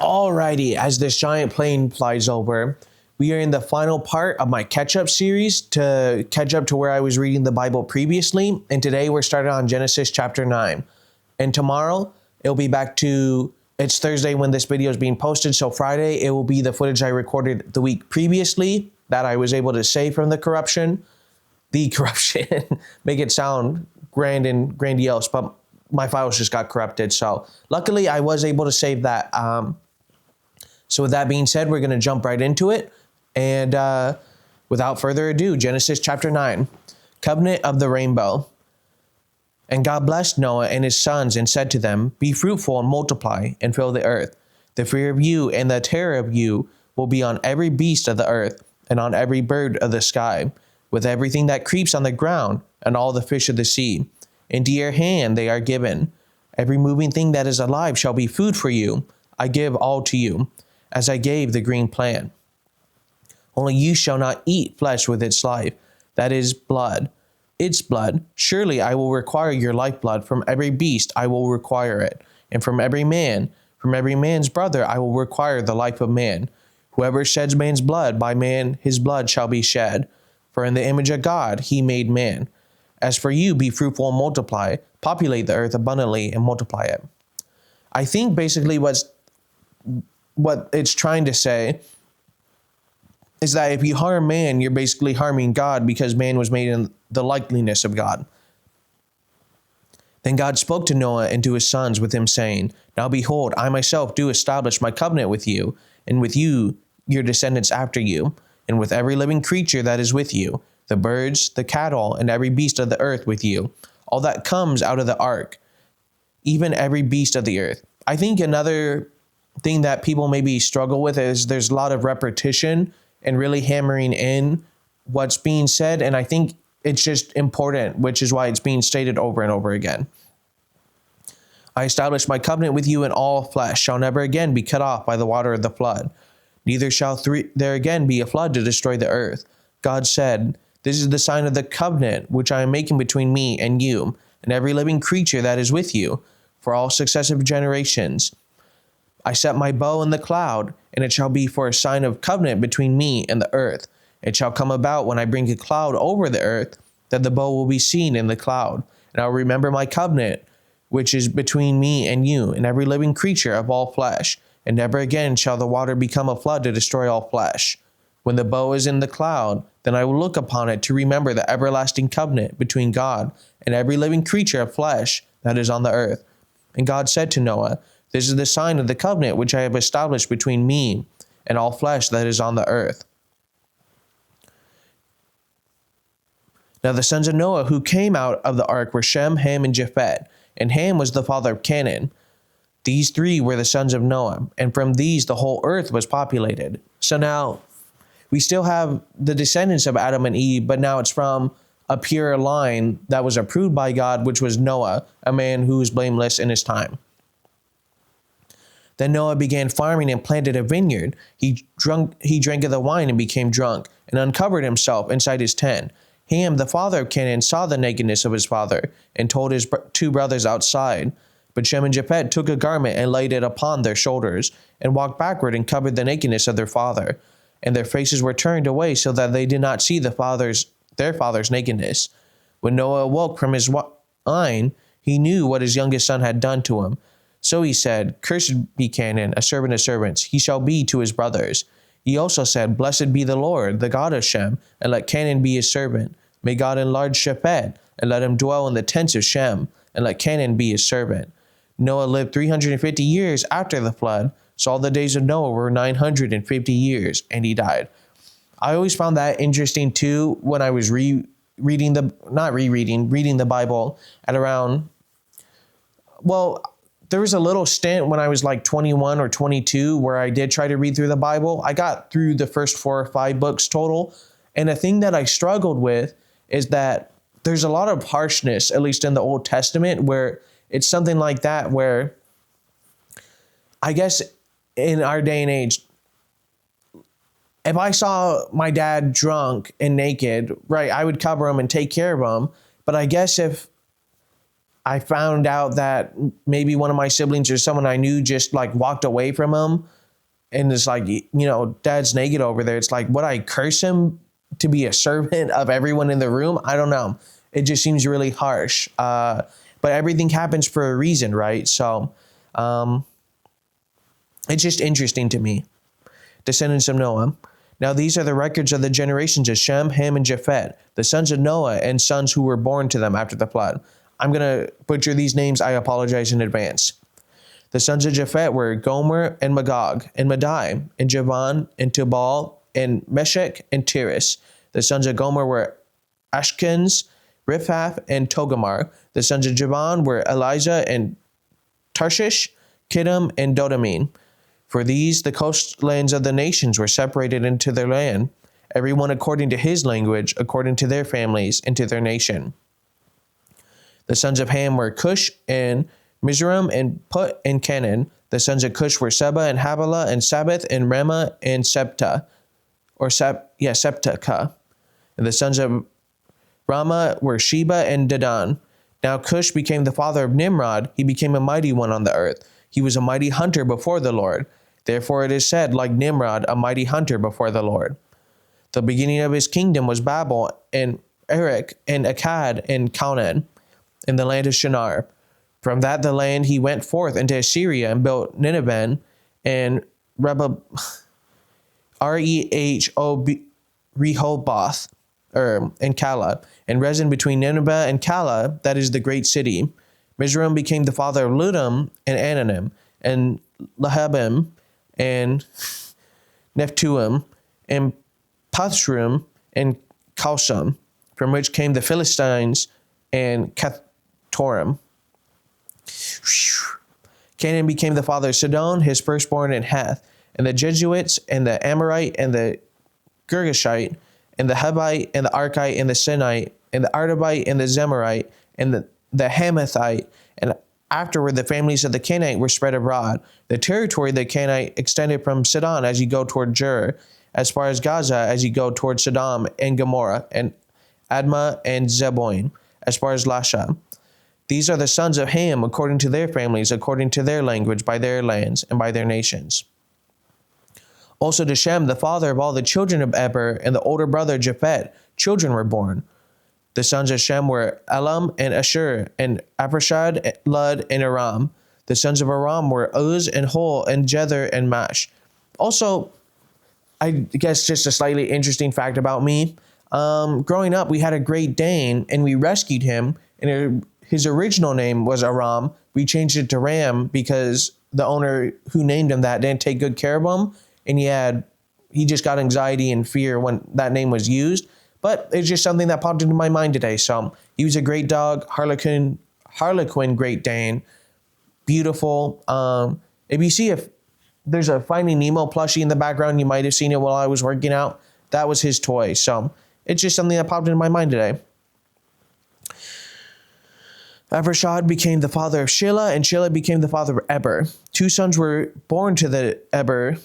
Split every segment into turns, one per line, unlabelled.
Alrighty, as this giant plane flies over, we are in the final part of my catch-up series to catch up to where I was reading the Bible previously, and today we're starting on Genesis chapter 9. And tomorrow, it'll be back to, it's Thursday when this video is being posted, so Friday, it will be the footage I recorded the week previously that I was able to save from the corruption, make it sound grand and grandiose, but my files just got corrupted, so luckily I was able to save that. So with that being said, we're going to jump right into it. And without further ado, Genesis chapter 9, Covenant of the Rainbow. And God blessed Noah and his sons and said to them, be fruitful and multiply and fill the earth. The fear of you and the terror of you will be on every beast of the earth and on every bird of the sky, with everything that creeps on the ground and all the fish of the sea. Into your hand they are given. Every moving thing that is alive shall be food for you. I give all to you, as I gave the green plant. Only you shall not eat flesh with its life, that is blood. Its blood, surely I will require your lifeblood. From every beast I will require it, and from every man's brother I will require the life of man. Whoever sheds man's blood, by man his blood shall be shed. For in the image of God he made man. As for you, be fruitful and multiply, populate the earth abundantly and multiply it. I think basically what it's trying to say is that if you harm man, you're basically harming God, because man was made in the likeness of God. Then God spoke to Noah and to his sons with him, saying, now behold, I myself do establish my covenant with you, and with you, your descendants after you, and with every living creature that is with you, the birds, the cattle, and every beast of the earth with you, all that comes out of the ark, even every beast of the earth. I think another thing that people maybe struggle with is there's a lot of repetition and really hammering in what's being said, and I think it's just important, which is why it's being stated over and over again. I establish my covenant with you, and all flesh shall never again be cut off by the water of the flood, neither shall there again be a flood to destroy the earth. God said, this is the sign of the covenant which I am making between me and you, and every living creature that is with you, for all successive generations. I set my bow in the cloud, and it shall be for a sign of covenant between me and the earth. It shall come about when I bring a cloud over the earth, that the bow will be seen in the cloud. And I will remember my covenant, which is between me and you, and every living creature of all flesh. And never again shall the water become a flood to destroy all flesh. When the bow is in the cloud, then I will look upon it to remember the everlasting covenant between God and every living creature of flesh that is on the earth. And God said to Noah, this is the sign of the covenant which I have established between me and all flesh that is on the earth. Now the sons of Noah who came out of the ark were Shem, Ham, and Japheth. And Ham was the father of Canaan. These three were the sons of Noah, and from these the whole earth was populated. So now we still have the descendants of Adam and Eve, but now it's from a pure line that was approved by God, which was Noah, a man who was blameless in his time. Then Noah began farming and planted a vineyard. He drank of the wine and became drunk, and uncovered himself inside his tent. Ham, the father of Canaan, saw the nakedness of his father, and told his two brothers outside. But Shem and Japheth took a garment and laid it upon their shoulders, and walked backward and covered the nakedness of their father. And their faces were turned away, so that they did not see their father's nakedness. When Noah awoke from his wine, he knew what his youngest son had done to him. So he said, cursed be Canaan, a servant of servants. He shall be to his brothers. He also said, blessed be the Lord, the God of Shem, and let Canaan be his servant. May God enlarge Japheth, and let him dwell in the tents of Shem, and let Canaan be his servant. Noah lived 350 years after the flood, so all the days of Noah were 950 years, and he died. I always found that interesting too when I was reading the Bible at around, there was a little stint when I was like 21 or 22 where I did try to read through the Bible. I got through the first 4 or 5 books total, and a thing that I struggled with is that there's a lot of harshness, at least in the Old Testament, where it's something like that where I guess in our day and age, if I saw my dad drunk and naked, right, I would cover him and take care of him. But I guess if I found out that maybe one of my siblings or someone I knew just like walked away from him, and it's like, dad's naked over there. It's like, would I curse him to be a servant of everyone in the room? I don't know. It just seems really harsh. But everything happens for a reason, right? So it's just interesting to me. Descendants of Noah. Now these are the records of the generations of Shem, Ham, and Japheth, the sons of Noah, and sons who were born to them after the flood. I'm going to butcher these names. I apologize in advance. The sons of Japheth were Gomer and Magog and Madai and Javan and Tubal and Meshech and Tiras. The sons of Gomer were Ashkenaz, Riphath, and Togarmah. The sons of Javan were Eliza and Tarshish, Kittim, and Dodamine. For these, the coastlands of the nations were separated into their land, every one according to his language, according to their families, into their nation. The sons of Ham were Cush and Mizraim and Put and Canaan. The sons of Cush were Seba and Havilah and Sabbath and Ramah and Septah, Septacah. And the sons of Ramah were Sheba and Dedan. Now Cush became the father of Nimrod. He became a mighty one on the earth. He was a mighty hunter before the Lord. Therefore it is said, like Nimrod, a mighty hunter before the Lord. The beginning of his kingdom was Babel and Erech and Akkad and Calneh in the land of Shinar. From that the land he went forth into Assyria and built Nineveh and Rehoboth, and Calah, and Rezin between Nineveh and Calah, that is the great city. Mizraim became the father of Ludum and Ananim, and Lahabim, and Nephtuim, and Pathrum, and Kalsham, from which came the Philistines and Cathtorim. Canaan became the father of Sidon, his firstborn, and Heth, and the Jesuits, and the Amorite, and the Girgashite, and the Hivite, and the Archite, and the Sinite, and the Artabite, and the Zemarite, and the Hamathite, and afterward the families of the Canaanite were spread abroad. The territory of the Canaanite extended from Sidon as you go toward Jur, as far as Gaza as you go toward Sodom and Gomorrah, and Admah and Zeboim, as far as Lasha. These are the sons of Ham according to their families, according to their language, by their lands, and by their nations. Also to Shem, the father of all the children of Eber, and the older brother Japheth, children were born. The sons of Shem were Elam and Ashur, and Aprashad, Lud, and Aram. The sons of Aram were Uz and Hol, and Jether, and Mash. Also, I guess just a slightly interesting fact about me. Growing up, we had a Great Dane, and we rescued him, and his original name was Aram. We changed it to Ram because the owner who named him that didn't take good care of him, and he just got anxiety and fear when that name was used. But it's just something that popped into my mind today. So he was a great dog, Harlequin Great Dane, beautiful. If there's a Finding Nemo plushie in the background, you might have seen it while I was working out. That was his toy. So it's just something that popped into my mind today. Aprashad became the father of Shelah, and Shelah became the father of Eber. Two sons were born to Eber.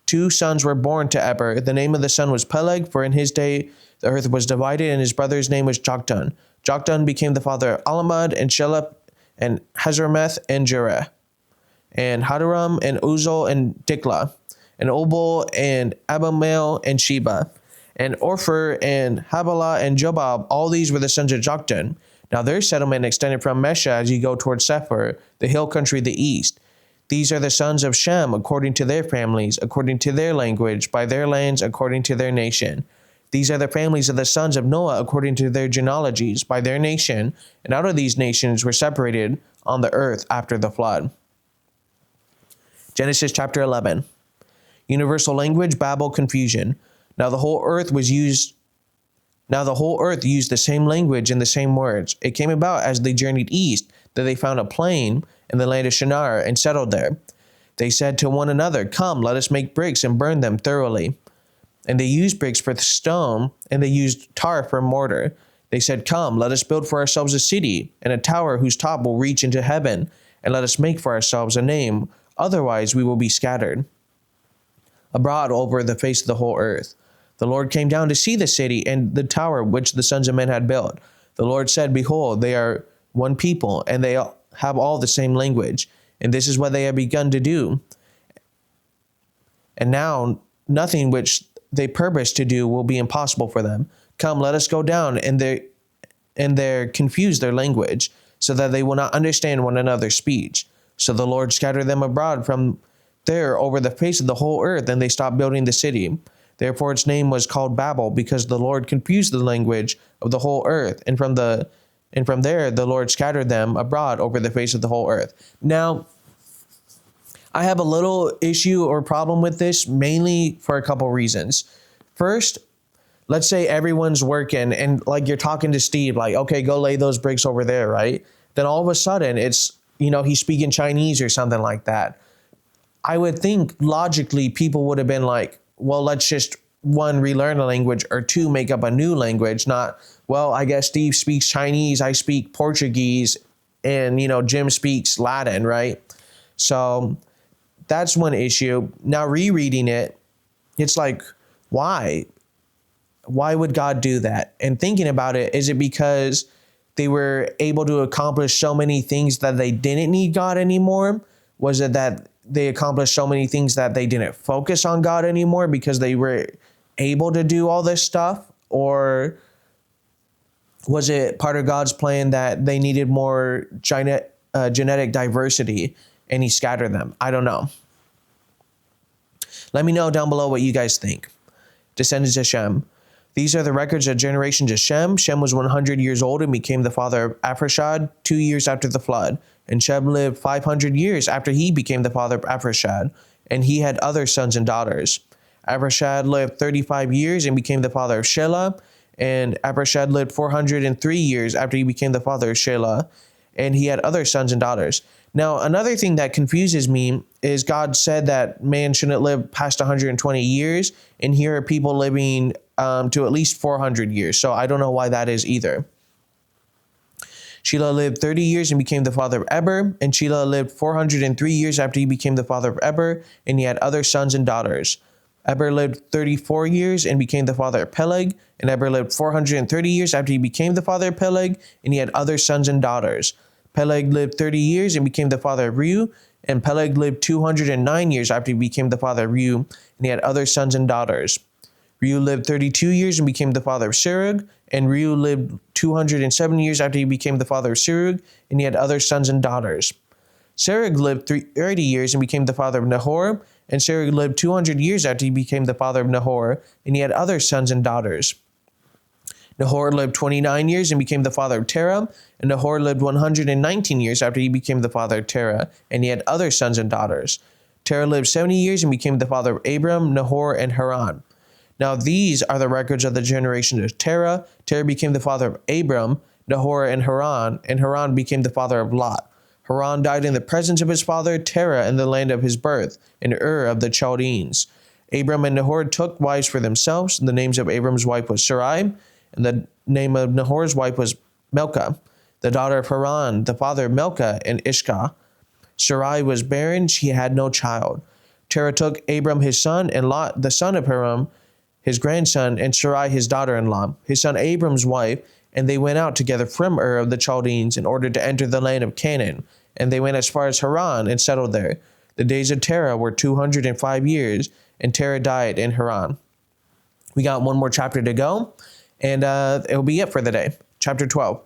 The name of the son was Peleg, for in his day the earth was divided, and his brother's name was Joktan. Joktan became the father of Alamad, and Shelah, and Hazarmeth, and Jereh, and Hadaram, and Uzal, and Diklah, and Obal, and Abimael, and Sheba, and Orpher, and Havilah, and Jobab. All these were the sons of Joktan. Now their settlement extended from Mesha as you go toward Sephir, the hill country of the east. These are the sons of Shem, according to their families, according to their language, by their lands, according to their nation. These are the families of the sons of Noah, according to their genealogies, by their nation, and out of these nations were separated on the earth after the flood. Genesis chapter 11. Universal language, Babel, confusion. Now the whole earth used the same language and the same words. It came about as they journeyed east that they found a plain in the land of Shinar and settled there. They said to one another, "Come, let us make bricks and burn them thoroughly." And they used bricks for stone, and they used tar for mortar. They said, "Come, let us build for ourselves a city and a tower whose top will reach into heaven, and let us make for ourselves a name, otherwise we will be scattered abroad over the face of the whole earth." The Lord came down to see the city and the tower which the sons of men had built. The Lord said, "Behold, they are one people, and they have all the same language. And this is what they have begun to do. And now nothing which they purpose to do will be impossible for them. Come, let us go down, and they confuse their language, so that they will not understand one another's speech. So the Lord scattered them abroad from there over the face of the whole earth, and they stopped building the city. Therefore its name was called Babel, because the Lord confused the language of the whole earth. And from there the Lord scattered them abroad over the face of the whole earth. Now, I have a little issue or problem with this, mainly for a couple reasons. First, let's say everyone's working and like you're talking to Steve, like, okay, go lay those bricks over there, right? Then all of a sudden it's, he's speaking Chinese or something like that. I would think logically people would have been like, well, let's just one, relearn a language, or two, make up a new language. Not, well, I guess Steve speaks Chinese, I speak Portuguese, and, Jim speaks Latin, right? So that's one issue. Now rereading it, it's like, why? Why would God do that? And thinking about it, is it because they were able to accomplish so many things that they didn't need God anymore? Was it that they accomplished so many things that they didn't focus on God anymore because they were able to do all this stuff? Or was it part of God's plan that they needed more genetic diversity and he scattered them? I don't know. Let me know down below what you guys think. Descendants of Shem. These are the records of generations of Shem. Shem was 100 years old and became the father of Arphaxad 2 years after the flood. And Shem lived 500 years after he became the father of Arphaxad. And he had other sons and daughters. Arphaxad lived 35 years and became the father of Shelah. And Arphaxad lived 403 years after he became the father of Shelah. And he had other sons and daughters. Now, another thing that confuses me is God said that man shouldn't live past 120 years. And here are people living to at least 400 years. So I don't know why that is either. Shelah lived 30 years and became the father of Eber. And Shelah lived 403 years after he became the father of Eber. And he had other sons and daughters. Eber lived 34 years and became the father of Peleg. And Eber lived 430 years after he became the father of Peleg. And he had other sons and daughters. Peleg lived 30 years and became the father of Reu. And Peleg lived 209 years after he became the father of Reu. And he had other sons and daughters. Reu lived 32 years and became the father of Serug. And Reu lived 207 years after he became the father of Serug. And he had other sons and daughters. Serug lived 30 years and became the father of Nahor. And Serug lived 200 years after he became the father of Nahor. And he had other sons and daughters. Nahor lived 29 years and became the father of Terah. And Nahor lived 119 years after he became the father of Terah. And he had other sons and daughters. Terah lived 70 years and became the father of Abram, Nahor, and Haran. Now these are the records of the generations of Terah. Terah became the father of Abram, Nahor, and Haran became the father of Lot. Haran died in the presence of his father Terah in the land of his birth, in Ur of the Chaldeans. Abram and Nahor took wives for themselves. The names of Abram's wife was Sarai, and the name of Nahor's wife was Milcah, the daughter of Haran, the father of Milcah and Ishkah. Sarai was barren, she had no child. Terah took Abram his son, and Lot the son of Haran, his grandson, and Sarai his daughter-in-law, his son Abram's wife, and they went out together from Ur of the Chaldeans in order to enter the land of Canaan. And they went as far as Haran and settled there. The days of Terah were 205 years, and Terah died in Haran. We got one more chapter to go, and it'll be it for the day. Chapter 12.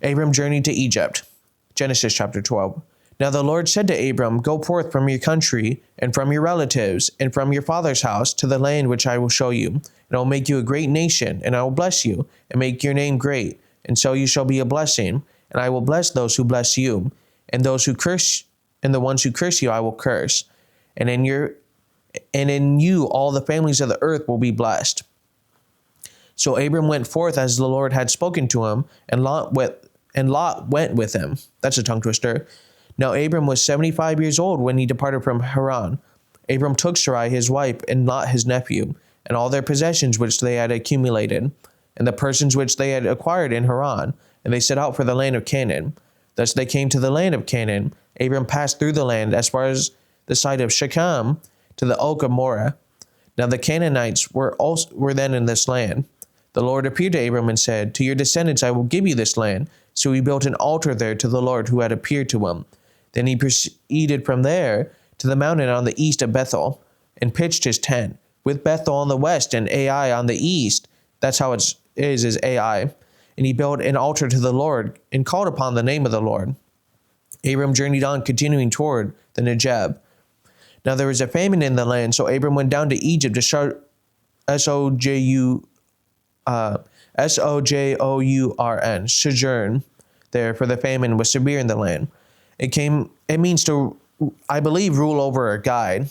Abram journeyed to Egypt. Genesis chapter 12. Now the Lord said to Abram, go forth from your country, and from your relatives, and from your father's house, to the land which I will show you. And I will make you a great nation, and I will bless you, and make your name great. And so you shall be a blessing. And I will bless those who bless you, and those who curse, and the ones who curse you I will curse. And in you all the families of the earth will be blessed. So Abram went forth as the Lord had spoken to him, and Lot went with him. That's a tongue twister. Now Abram was 75 years old when he departed from Haran. Abram took Sarai his wife, and Lot his nephew, and all their possessions which they had accumulated, and the persons which they had acquired in Haran, and they set out for the land of Canaan. Thus they came to the land of Canaan. Abram passed through the land as far as the site of Shechem to the oak of Moreh. Now the Canaanites were then in this land. The Lord appeared to Abram and said, to your descendants I will give you this land, So he built an altar there to the Lord who had appeared to him. Then he proceeded from there to the mountain on the east of Bethel, and pitched his tent, with Bethel on the west and Ai on the east. That's how it is Ai. And he built an altar to the Lord, and called upon the name of the Lord. Abram journeyed on, continuing toward the Negeb. Now there was a famine in the land, so Abram went down to Egypt to sojourn there, for the famine was severe in the land. It means to, I believe, rule over or guide.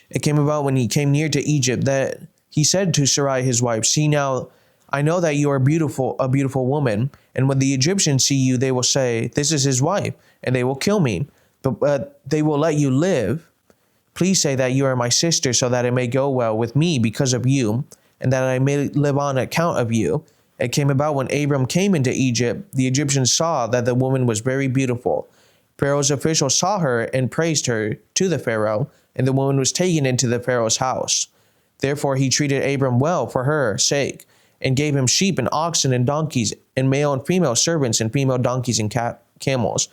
It came about when he came near to Egypt that he said to Sarai his wife, "See now, I know that you are beautiful, a beautiful woman, and when the Egyptians see you, they will say, 'This is his wife,' and they will kill me. But they will let you live. Please say that you are my sister, so that it may go well with me because of you, and that I may live on account of you." It came about when Abram came into Egypt, the Egyptians saw that the woman was very beautiful. Pharaoh's officials saw her and praised her to the Pharaoh, and the woman was taken into the Pharaoh's house. Therefore he treated Abram well for her sake, and gave him sheep and oxen and donkeys, and male and female servants, and female donkeys and camels.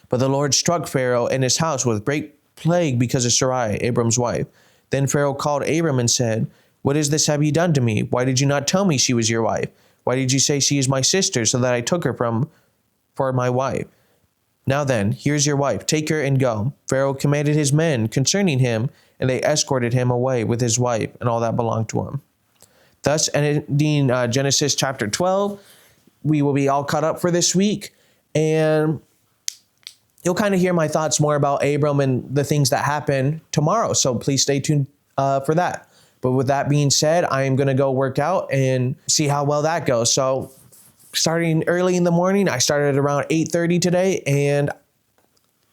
But the Lord struck Pharaoh and his house with great plague because of Sarai, Abram's wife. Then Pharaoh called Abram and said, "What is this have you done to me? Why did you not tell me she was your wife? Why did you say she is my sister, so that I took her for my wife? Now then, here's your wife. Take her and go." Pharaoh commanded his men concerning him, and they escorted him away with his wife and all that belonged to him. Thus ending Genesis chapter 12. We will be all caught up for this week, and you'll kind of hear my thoughts more about Abram and the things that happen tomorrow. So please stay tuned for that. But with that being said, I am going to go work out and see how well that goes. So starting early in the morning, I started around 8:30 today, and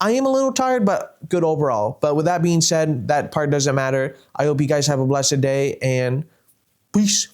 I am a little tired, but good overall. But with that being said, that part doesn't matter. I hope you guys have a blessed day, and peace.